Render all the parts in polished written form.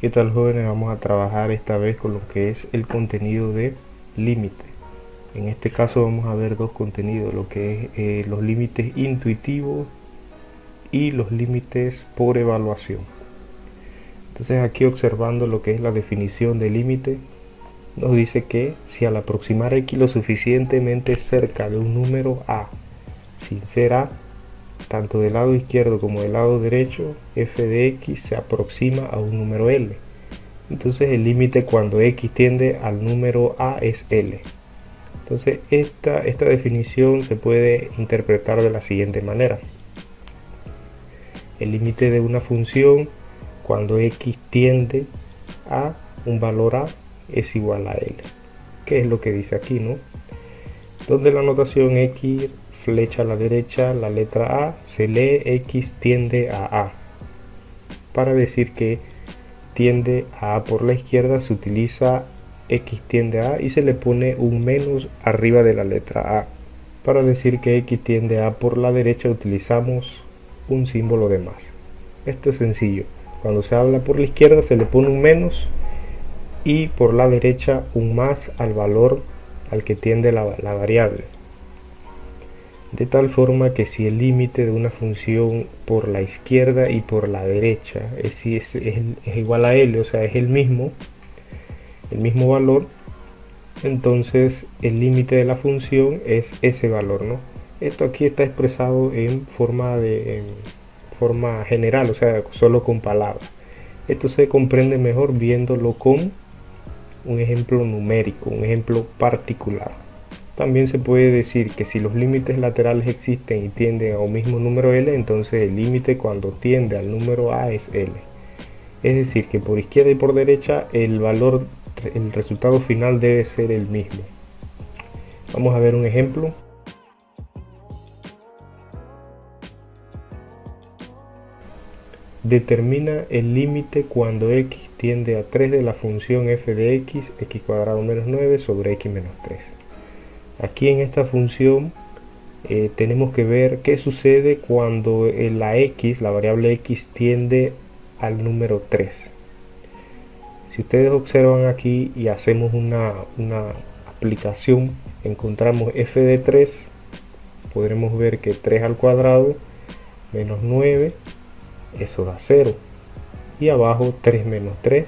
¿Qué tal, jóvenes? Vamos a trabajar esta vez con lo que es el contenido de límite. En este caso vamos a ver dos contenidos, lo que es los límites intuitivos y los límites por evaluación. Entonces, aquí observando lo que es la definición de límite, nos dice que si al aproximar x lo suficientemente cerca de un número a, sin ser a, tanto del lado izquierdo como del lado derecho, f de x se aproxima a un número L. Entonces el límite cuando x tiende al número a es L. Entonces esta definición se puede interpretar de la siguiente manera. El límite de una función cuando x tiende a un valor a es igual a L. ¿Qué es lo que dice aquí, no? Donde la notación x flecha a la derecha, la letra A, se lee x tiende a. Para decir que tiende a por la izquierda se utiliza x tiende a y se le pone un menos arriba de la letra A. Para decir que x tiende a por la derecha utilizamos un símbolo de más. Esto es sencillo. Cuando se habla por la izquierda se le pone un menos y por la derecha un más al valor al que tiende la variable. De tal forma que si el límite de una función por la izquierda y por la derecha es igual a L, o sea, es el mismo valor, entonces el límite de la función es ese valor, ¿no? Esto aquí está expresado en forma general, o sea, solo con palabras. Esto se comprende mejor viéndolo con un ejemplo numérico, un ejemplo particular. También se puede decir que si los límites laterales existen y tienden a un mismo número L, entonces el límite cuando tiende al número A es L. Es decir, que por izquierda y por derecha el resultado final debe ser el mismo. Vamos a ver un ejemplo. Determina el límite cuando x tiende a 3 de la función f de x cuadrado menos 9 sobre x menos 3. Aquí en esta función tenemos que ver qué sucede cuando la variable x tiende al número 3. Si ustedes observan aquí y hacemos una aplicación, encontramos f de 3, podremos ver que 3 al cuadrado menos 9, eso da 0. Y abajo 3 menos 3,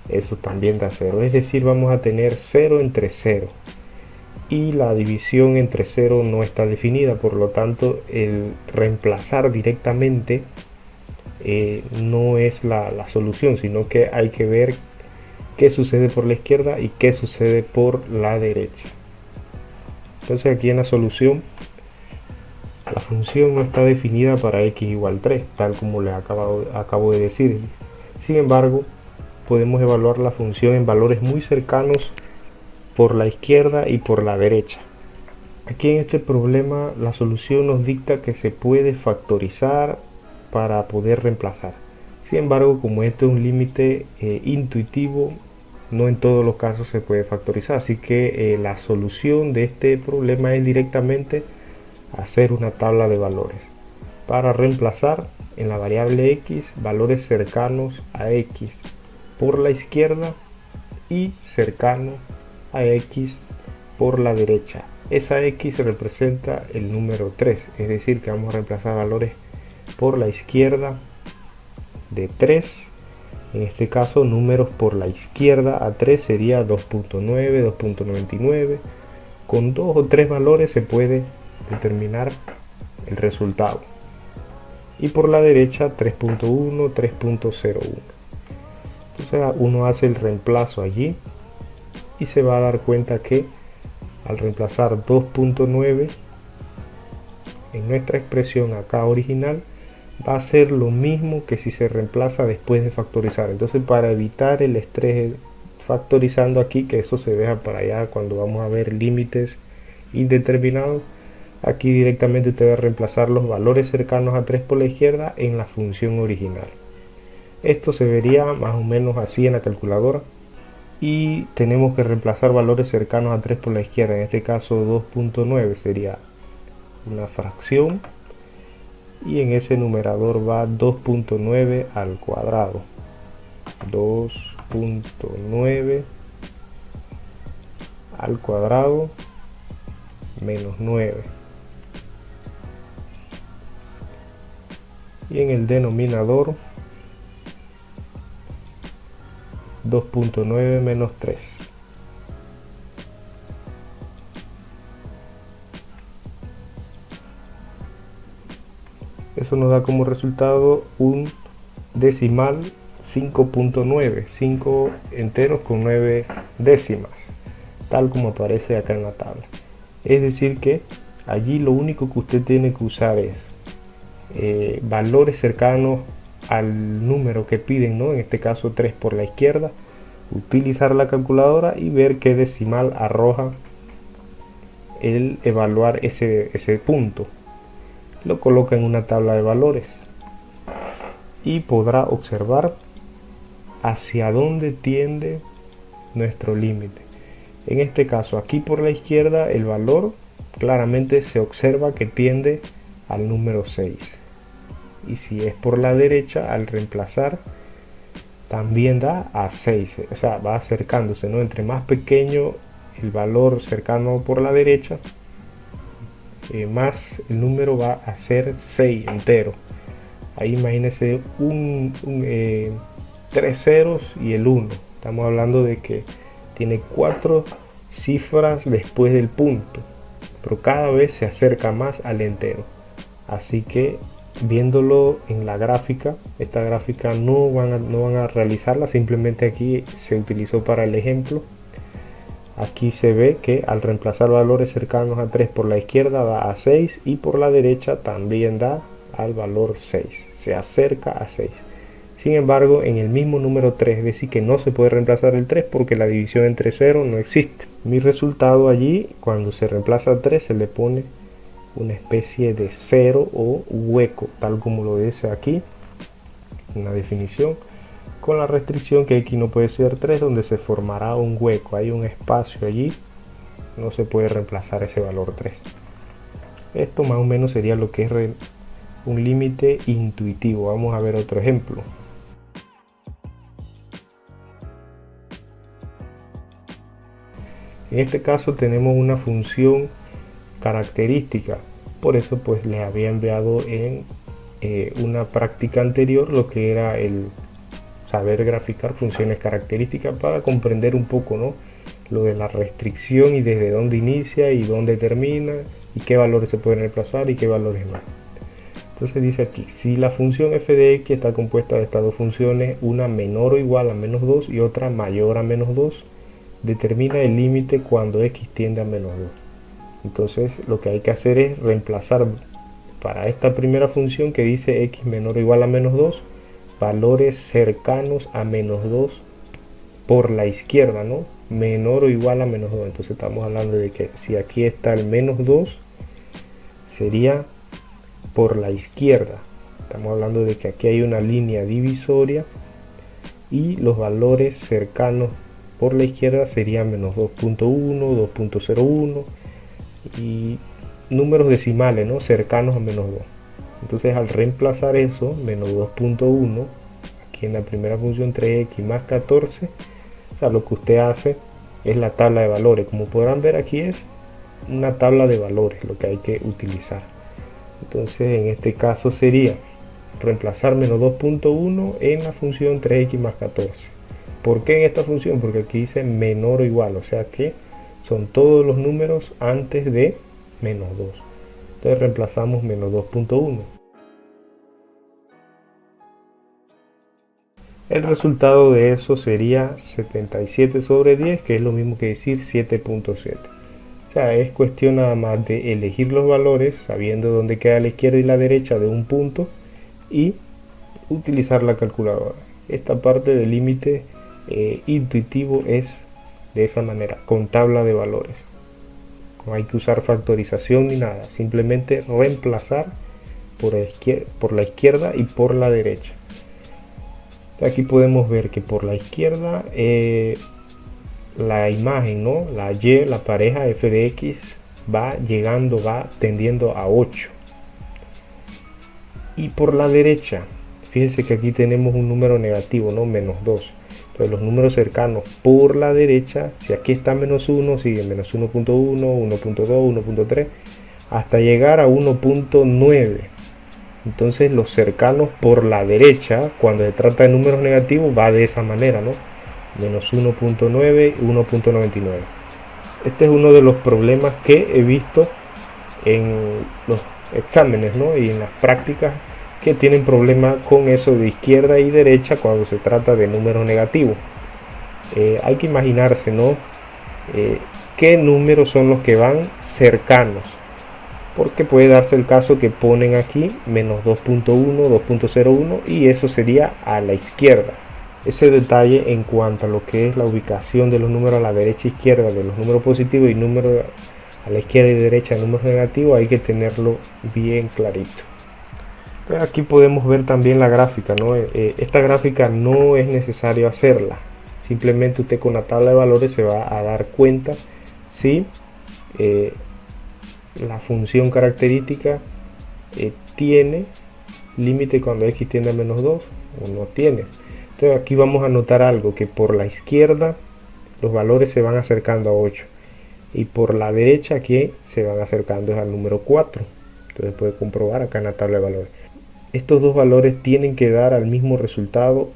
eso también da 0. Es decir, vamos a tener 0 entre 0. Y la división entre 0 no está definida, por lo tanto el reemplazar directamente no es la solución, sino que hay que ver qué sucede por la izquierda y qué sucede por la derecha. Entonces aquí en la solución la función no está definida para x igual 3, tal como les acabo de decir. Sin embargo, podemos evaluar la función en valores muy cercanos por la izquierda y por la derecha. Aquí en este problema la solución nos dicta que se puede factorizar para poder reemplazar. Sin embargo, como este es un límite intuitivo, no en todos los casos se puede factorizar, así que la solución de este problema es directamente hacer una tabla de valores para reemplazar en la variable x valores cercanos a x por la izquierda y cercanos a x por la derecha. Esa x representa el número 3, es decir que vamos a reemplazar valores por la izquierda de 3. En este caso números por la izquierda a 3 sería 2.9, 2.99. Con 2 o 3 valores se puede determinar el resultado. Y por la derecha 3.1, 3.01. Entonces uno hace el reemplazo allí y se va a dar cuenta que al reemplazar 2.9 en nuestra expresión acá original va a ser lo mismo que si se reemplaza después de factorizar. Entonces, para evitar el estrés factorizando aquí, que eso se deja para allá cuando vamos a ver límites indeterminados, aquí directamente usted va a reemplazar los valores cercanos a 3 por la izquierda en la función original. Esto se vería más o menos así en la calculadora. Y tenemos que reemplazar valores cercanos a 3 por la izquierda. En este caso 2.9 sería una fracción y en ese numerador va 2.9 al cuadrado. 2.9 al cuadrado menos 9. Y en el denominador 2.9 menos 3. Eso nos da como resultado un decimal 5.9, 5 enteros con 9 décimas, tal como aparece acá en la tabla. Es decir que allí lo único que usted tiene que usar es valores cercanos al número que piden, ¿no? En este caso 3 por la izquierda, utilizar la calculadora y ver qué decimal arroja el evaluar ese punto. Lo coloca en una tabla de valores y podrá observar hacia dónde tiende nuestro límite. En este caso, aquí por la izquierda, el valor claramente se observa que tiende al número 6. Y si es por la derecha, al reemplazar, también da a 6. O sea, va acercándose, ¿no? Entre más pequeño el valor cercano por la derecha, más el número va a ser 6 entero. Ahí imagínense 3 ceros y el 1. Estamos hablando de que tiene 4 cifras después del punto, pero cada vez se acerca más al entero. Así que viéndolo en la gráfica, esta gráfica no van a realizarla, simplemente aquí se utilizó para el ejemplo. Aquí se ve que al reemplazar valores cercanos a 3 por la izquierda da a 6 y por la derecha también da al valor 6, se acerca a 6. Sin embargo, en el mismo número 3, es decir que no se puede reemplazar el 3 porque la división entre 0 no existe. Mi resultado allí, cuando se reemplaza 3, se le pone una especie de 0 o hueco, tal como lo dice aquí, una definición, con la restricción que x no puede ser 3, donde se formará un hueco, hay un espacio allí, no se puede reemplazar ese valor 3. Esto más o menos sería lo que es un límite intuitivo. Vamos a ver otro ejemplo. En este caso tenemos una función característica, por eso pues les había enviado en una práctica anterior lo que era el saber graficar funciones características para comprender un poco, ¿no?, lo de la restricción y desde dónde inicia y dónde termina y qué valores se pueden reemplazar y qué valores no. Entonces dice aquí, si la función f de x está compuesta de estas dos funciones, una menor o igual a menos 2 y otra mayor a menos 2, determina el límite cuando x tiende a menos 2. Entonces lo que hay que hacer es reemplazar para esta primera función que dice x menor o igual a menos 2, valores cercanos a menos 2 por la izquierda, ¿no? Menor o igual a menos 2. Entonces estamos hablando de que si aquí está el menos 2, sería por la izquierda. Estamos hablando de que aquí hay una línea divisoria y los valores cercanos por la izquierda serían menos 2.1, 2.01 y números decimales, ¿no?, cercanos a menos 2. Entonces al reemplazar eso, menos 2.1, aquí en la primera función 3x más 14, o sea, lo que usted hace es la tabla de valores. Como podrán ver aquí es una tabla de valores lo que hay que utilizar. Entonces en este caso sería reemplazar menos 2.1 en la función 3x más 14. ¿Por qué en esta función? Porque aquí dice menor o igual, o sea que son todos los números antes de menos 2. Entonces reemplazamos menos 2.1. El resultado de eso sería 77 sobre 10, que es lo mismo que decir 7.7. O sea, es cuestión nada más de elegir los valores, sabiendo dónde queda la izquierda y la derecha de un punto, y utilizar la calculadora. Esta parte del límite intuitivo es de esa manera, con tabla de valores. No hay que usar factorización ni nada, simplemente reemplazar por la izquierda y por la derecha. Aquí podemos ver que por la izquierda la imagen, ¿no?, la y, la pareja f de x va tendiendo a 8. Y por la derecha, fíjense que aquí tenemos un número negativo, ¿no? Menos 2. Entonces los números cercanos por la derecha, si aquí está menos 1, sigue menos 1.1, 1.2, 1.3, hasta llegar a 1.9. Entonces los cercanos por la derecha, cuando se trata de números negativos, va de esa manera, ¿no? Menos 1.9, 1.99. Este es uno de los problemas que he visto en los exámenes, ¿no? Y en las prácticas, que tienen problemas con eso de izquierda y derecha cuando se trata de números negativos. Hay que imaginarse, ¿no? Qué números son los que van cercanos, porque puede darse el caso que ponen aquí menos 2.1, 2.01 y eso sería a la izquierda. Ese detalle en cuanto a lo que es la ubicación de los números a la derecha e izquierda de los números positivos y números a la izquierda y derecha de números negativos, hay que tenerlo bien clarito. Aquí podemos ver también la gráfica, ¿no? Esta gráfica no es necesario hacerla, simplemente usted con la tabla de valores se va a dar cuenta si la función característica tiene límite cuando x tiende a menos 2 o no tiene. Entonces aquí vamos a notar algo, que por la izquierda los valores se van acercando a 8 y por la derecha aquí se van acercando al número 4. Entonces puede comprobar acá en la tabla de valores. Estos dos valores tienen que dar al mismo resultado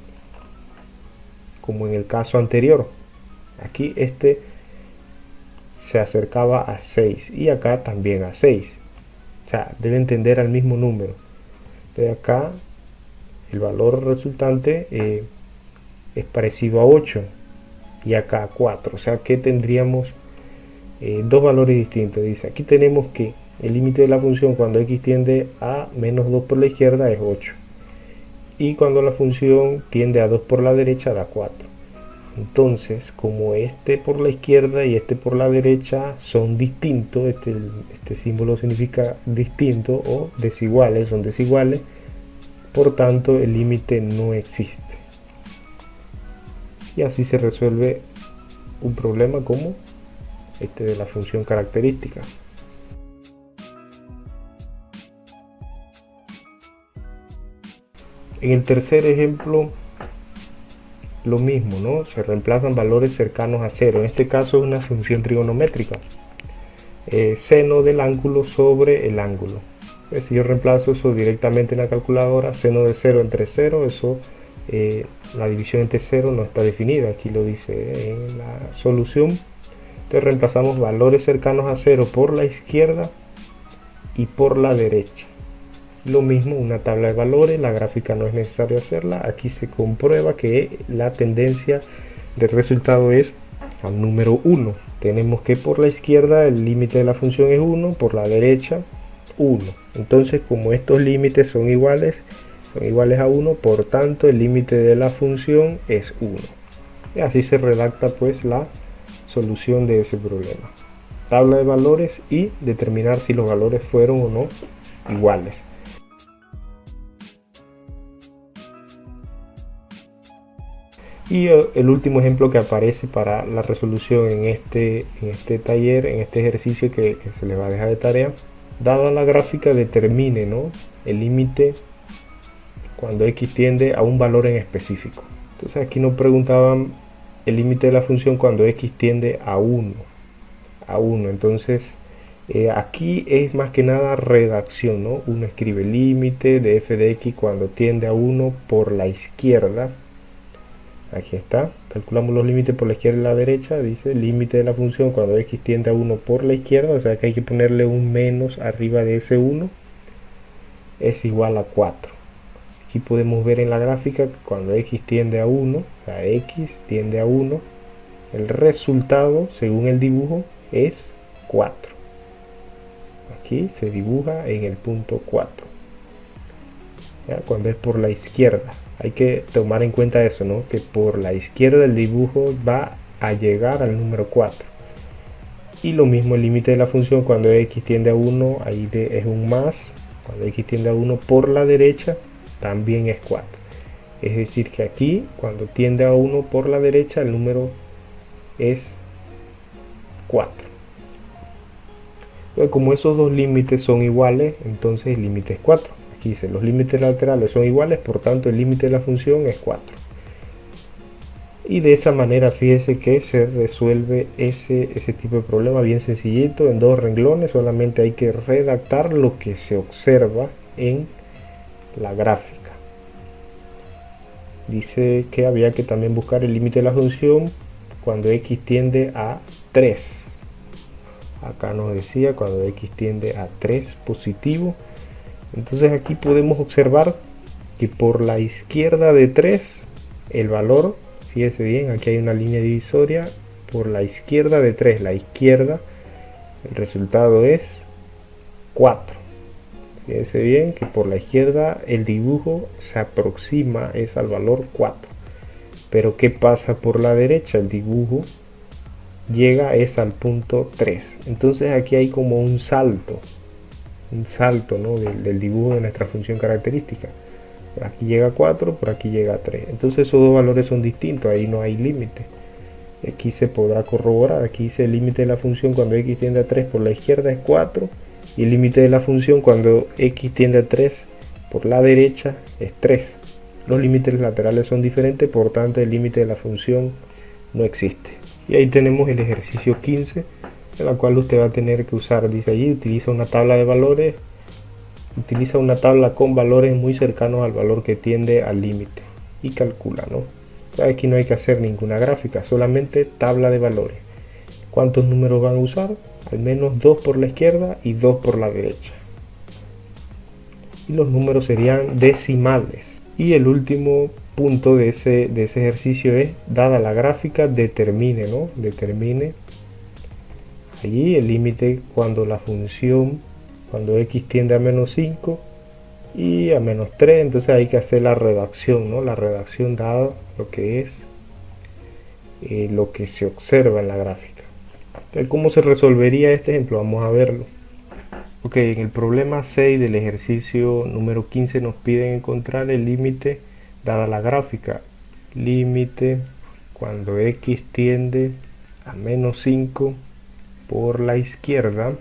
como en el caso anterior. Aquí este se acercaba a 6 y acá también a 6. O sea, deben tender al mismo número. De acá el valor resultante es parecido a 8 y acá a 4. O sea que tendríamos dos valores distintos. Dice, aquí tenemos que el límite de la función cuando x tiende a menos 2 por la izquierda es 8. Y cuando la función tiende a 2 por la derecha da 4. Entonces, como este por la izquierda y este por la derecha son distintos, este símbolo significa distinto o desiguales, son desiguales, por tanto el límite no existe. Y así se resuelve un problema como este de la función característica. En el tercer ejemplo, lo mismo, ¿no? Se reemplazan valores cercanos a 0. En este caso es una función trigonométrica. Seno del ángulo sobre el ángulo. Si yo reemplazo eso directamente en la calculadora, seno de 0 entre 0, eso, la división entre 0 no está definida. Aquí lo dice en la solución. Entonces reemplazamos valores cercanos a 0 por la izquierda y por la derecha. Lo mismo, una tabla de valores, la gráfica no es necesario hacerla. Aquí se comprueba que la tendencia del resultado es al número 1. Tenemos que por la izquierda el límite de la función es 1, por la derecha 1. Entonces, como estos límites son iguales a 1, por tanto el límite de la función es 1. Y así se redacta pues la solución de ese problema. Tabla de valores y determinar si los valores fueron o no iguales. Y el último ejemplo que aparece para la resolución en este taller, en este ejercicio que se les va a dejar de tarea, dada la gráfica determine, ¿no?, el límite cuando x tiende a un valor en específico. Entonces aquí nos preguntaban el límite de la función cuando x tiende a 1. Entonces aquí es más que nada redacción, ¿no? Uno escribe límite de f de x cuando tiende a 1 por la izquierda. Aquí está, calculamos los límites por la izquierda y la derecha. Dice límite de la función cuando x tiende a 1 por la izquierda, o sea que hay que ponerle un menos arriba de ese 1, es igual a 4. Aquí podemos ver en la gráfica que cuando x tiende a 1, o sea x tiende a 1, el resultado según el dibujo es 4. Aquí se dibuja en el punto 4, ¿ya? Cuando es por la izquierda. Hay que tomar en cuenta eso, ¿no? Que por la izquierda el dibujo va a llegar al número 4. Y lo mismo el límite de la función cuando x tiende a 1, ahí es un más. Cuando x tiende a 1 por la derecha, también es 4. Es decir que aquí, cuando tiende a 1 por la derecha, el número es 4. Entonces, como esos dos límites son iguales, entonces el límite es 4. Aquí dice los límites laterales son iguales, por tanto el límite de la función es 4. Y de esa manera fíjese que se resuelve ese tipo de problema bien sencillito en 2 renglones. Solamente hay que redactar lo que se observa en la gráfica. Dice que había que también buscar el límite de la función cuando x tiende a 3. Acá nos decía cuando x tiende a 3 positivo. Entonces aquí podemos observar que por la izquierda de 3 el valor, fíjese bien, aquí hay una línea divisoria, por la izquierda de 3, la izquierda, el resultado es 4. Fíjese bien que por la izquierda el dibujo se aproxima es al valor 4. Pero ¿qué pasa por la derecha? El dibujo llega es al punto 3. Entonces aquí hay como un salto, ¿no? del dibujo de nuestra función característica. Por aquí llega a 4, por aquí llega a 3. Entonces esos dos valores son distintos, ahí no hay límite. Aquí se podrá corroborar, aquí dice el límite de la función cuando x tiende a 3 por la izquierda es 4. Y el límite de la función cuando x tiende a 3 por la derecha es 3. Los límites laterales son diferentes, por tanto el límite de la función no existe. Y ahí tenemos el ejercicio 15, en la cual usted va a tener que usar, dice allí, utiliza una tabla de valores, utiliza una tabla con valores muy cercanos al valor que tiende al límite y calcula, ¿no? O sea, aquí no hay que hacer ninguna gráfica, solamente tabla de valores. ¿Cuántos números van a usar? Al menos 2 por la izquierda y 2 por la derecha. Y los números serían decimales. Y el último punto de ese ejercicio es, dada la gráfica, determine, ¿no? Determine allí el límite cuando la función, cuando x tiende a menos 5 y a menos 3, entonces hay que hacer la redacción, ¿no? La redacción dada lo que es lo que se observa en la gráfica. Entonces, ¿cómo se resolvería este ejemplo? Vamos a verlo. Ok, en el problema 6 del ejercicio número 15 nos piden encontrar el límite dada la gráfica. Límite cuando x tiende a menos 5 por la izquierda.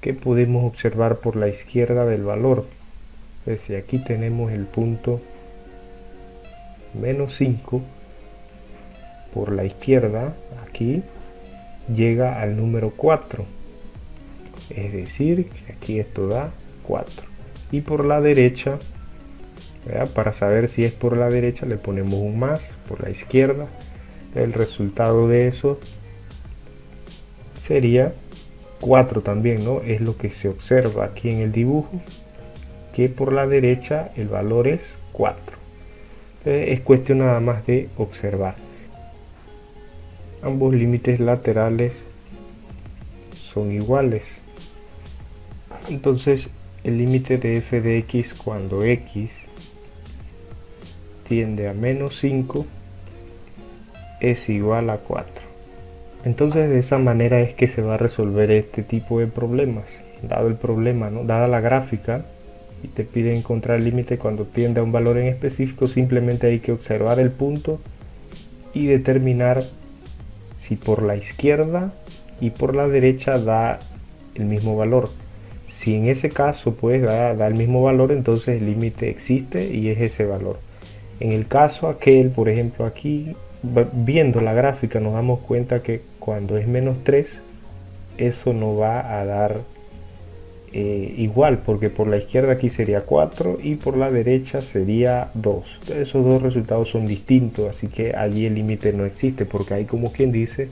¿Qué podemos observar por la izquierda del valor? Entonces, si aquí tenemos el punto menos 5 por la izquierda, aquí llega al número 4. Es decir, que aquí esto da 4. Y por la derecha, ¿verdad? Para saber si es por la derecha le ponemos un más, por la izquierda. El resultado de eso sería 4 también, ¿no? Es lo que se observa aquí en el dibujo, que por la derecha el valor es 4. Entonces, es cuestión nada más de observar. Ambos límites laterales son iguales. Entonces el límite de f de x cuando x tiende a menos 5 es igual a 4. Entonces de esa manera es que se va a resolver este tipo de problemas. Dado el problema, ¿no? Dada la gráfica y te pide encontrar el límite cuando tiende a un valor en específico, simplemente hay que observar el punto y determinar si por la izquierda y por la derecha da el mismo valor. Si en ese caso pues da el mismo valor, entonces el límite existe y es ese valor. En el caso aquel, por ejemplo, aquí viendo la gráfica nos damos cuenta que cuando es menos 3 eso no va a dar igual, porque por la izquierda aquí sería 4 y por la derecha sería 2. Entonces, esos dos resultados son distintos, así que allí el límite no existe, porque hay, como quien dice,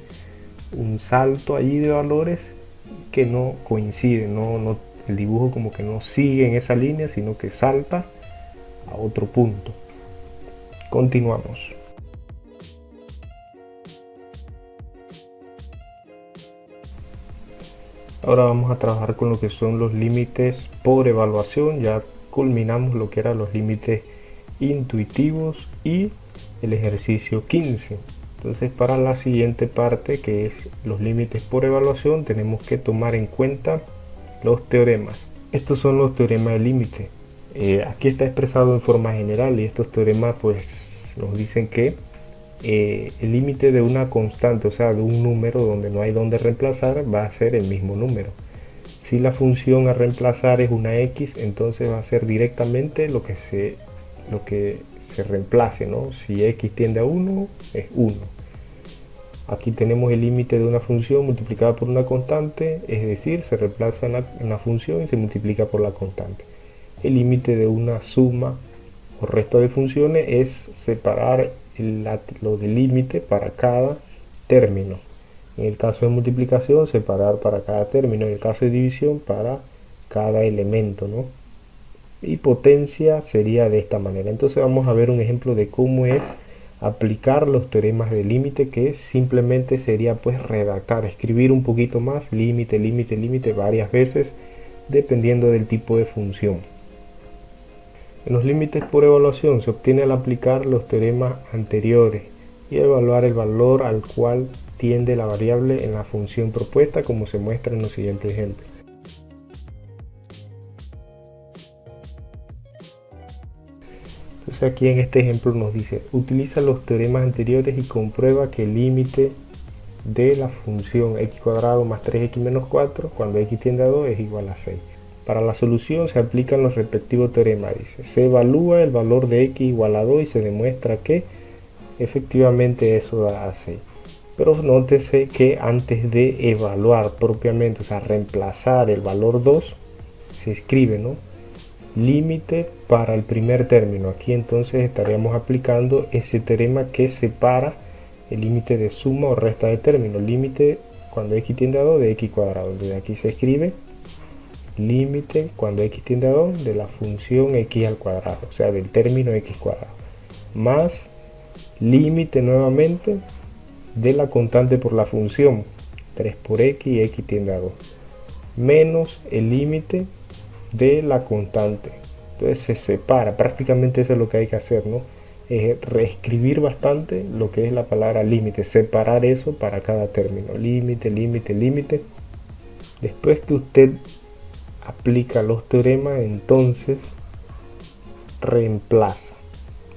un salto allí de valores que no coinciden, el dibujo como que no sigue en esa línea, sino que salta a otro punto. Continuamos. Ahora vamos a trabajar con lo que son los límites por evaluación. Ya culminamos lo que eran los límites intuitivos y el ejercicio 15. Entonces, para la siguiente parte, que es los límites por evaluación, tenemos que tomar en cuenta los teoremas. Estos son los teoremas de límite. Aquí está expresado en forma general y estos teoremas pues nos dicen que el límite de una constante, o sea de un número donde no hay donde reemplazar, va a ser el mismo número. Si la función a reemplazar es una x, entonces va a ser directamente lo que se reemplace, ¿no? Si x tiende a 1, es 1. Aquí tenemos el límite de una función multiplicada por una constante, es decir, se reemplaza en la función y se multiplica por la constante. El límite de una suma o resto de funciones es separar lo del límite para cada término. En el caso de multiplicación, separar para cada término. En el caso de división, para cada elemento, ¿no? Y potencia sería de esta manera. Entonces vamos a ver un ejemplo de cómo es aplicar los teoremas de límite, que simplemente sería pues redactar, escribir un poquito más, límite, límite, límite varias veces, dependiendo del tipo de función. En los límites por evaluación se obtiene al aplicar los teoremas anteriores y evaluar el valor al cual tiende la variable en la función propuesta, como se muestra en los siguientes ejemplos. Entonces aquí en este ejemplo nos dice, utiliza los teoremas anteriores y comprueba que el límite de la función x cuadrado más 3x menos 4 cuando x tiende a 2 es igual a 6. Para la solución se aplican los respectivos teoremas. Dice, se evalúa el valor de x igual a 2 y se demuestra que efectivamente eso da a 6. Pero nótese que antes de evaluar propiamente, o sea, reemplazar el valor 2, se escribe, ¿no? Límite para el primer término. Aquí entonces estaríamos aplicando ese teorema que separa el límite de suma o resta de términos. Límite cuando x tiende a 2 de x cuadrado. Entonces aquí se escribe límite cuando x tiende a 2 de la función x al cuadrado, o sea, del término x cuadrado, más límite nuevamente de la constante por la función 3 por x y x tiende a 2, menos el límite de la constante. Entonces se separa, prácticamente eso es lo que hay que hacer, ¿no? Es reescribir bastante lo que es la palabra límite, separar eso para cada término, límite, límite, límite. Después que usted aplica los teoremas, entonces reemplaza.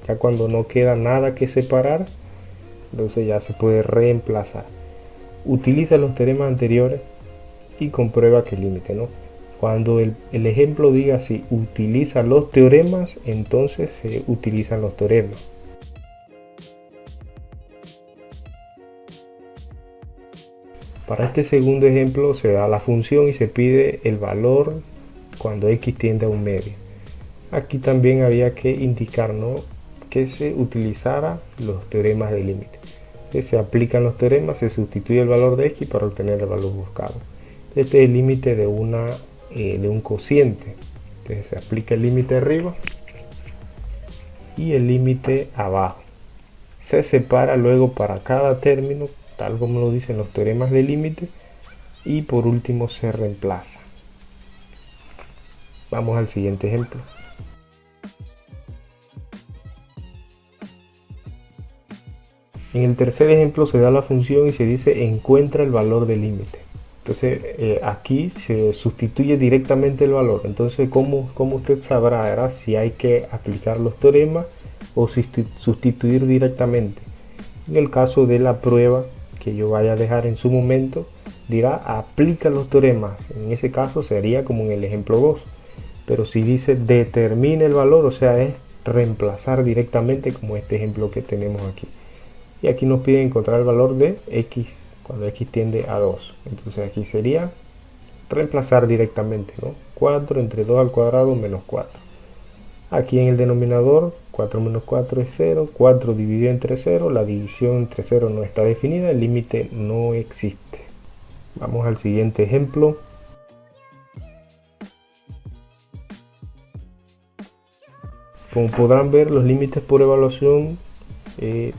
Ya cuando no queda nada que separar, entonces ya se puede reemplazar. Utiliza los teoremas anteriores y comprueba que el límite, ¿no? Cuando el ejemplo diga así, utiliza los teoremas, entonces se utilizan los teoremas. Para este segundo ejemplo se da la función y se pide el valor cuando x tiende a un medio. Aquí también había que indicar, ¿no?, que se utilizara los teoremas de límite. Se aplican los teoremas, se sustituye el valor de x para obtener el valor buscado. Este es el límite de un cociente. Entonces se aplica el límite arriba y el límite abajo. Se separa luego para cada término, tal como lo dicen los teoremas de límite, y por último se reemplaza. Vamos al siguiente ejemplo. En el tercer ejemplo se da la función y se dice encuentra el valor del límite. Entonces aquí se sustituye directamente el valor. Entonces ¿cómo usted sabrá, ¿verdad?, si hay que aplicar los teoremas o sustituir directamente? En el caso de la prueba que yo vaya a dejar en su momento, dirá aplica los teoremas. En ese caso sería como en el ejemplo 2. Pero si dice determine el valor, o sea, es reemplazar directamente, como este ejemplo que tenemos aquí. Y aquí nos pide encontrar el valor de x cuando x tiende a 2. Entonces aquí sería reemplazar directamente, ¿no? 4 entre 2 al cuadrado menos 4. Aquí en el denominador 4 menos 4 es 0, 4 dividido entre 0, la división entre 0 no está definida, el límite no existe. Vamos al siguiente ejemplo. Como podrán ver, los límites por evaluación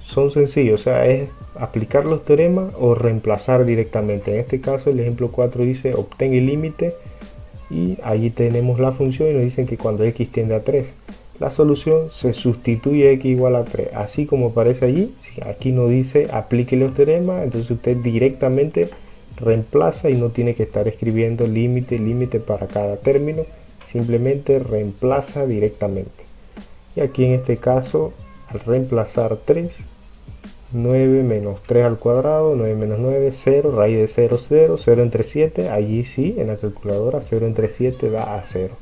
son sencillos, o sea, es aplicar los teoremas o reemplazar directamente. En este caso el ejemplo 4 dice obtén el límite y allí tenemos la función y nos dicen que cuando x tiende a 3, la solución se sustituye x igual a 3, así como aparece allí. Si aquí nos dice aplique los teoremas, entonces usted directamente reemplaza y no tiene que estar escribiendo límite, límite para cada término, simplemente reemplaza directamente. Y aquí en este caso, al reemplazar 3, 9 menos 3 al cuadrado, 9 menos 9, 0, raíz de 0, 0, 0 entre 7, allí sí, en la calculadora 0 entre 7 da a 0.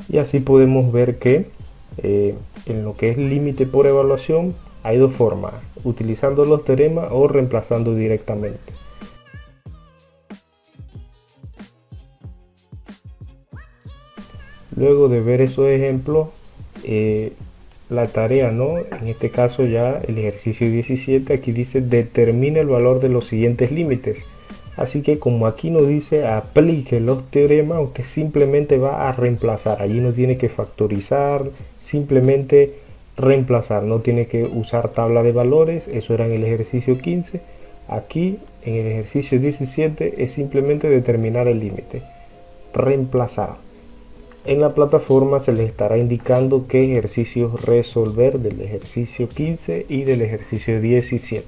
Y así podemos ver que en lo que es límite por evaluación hay dos formas, utilizando los teoremas o reemplazando directamente. Luego de ver esos ejemplos, la tarea, ¿no? En este caso ya el ejercicio 17, aquí dice determina el valor de los siguientes límites. Así que como aquí nos dice aplique los teoremas, usted simplemente va a reemplazar. Allí no tiene que factorizar, simplemente reemplazar. No tiene que usar tabla de valores, eso era en el ejercicio 15. Aquí en el ejercicio 17 es simplemente determinar el límite. Reemplazar. En la plataforma se les estará indicando qué ejercicios resolver del ejercicio 15 y del ejercicio 17.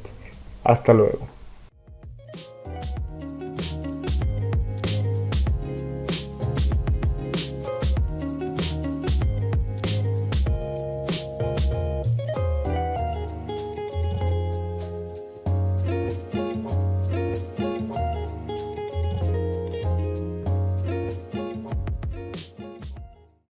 Hasta luego.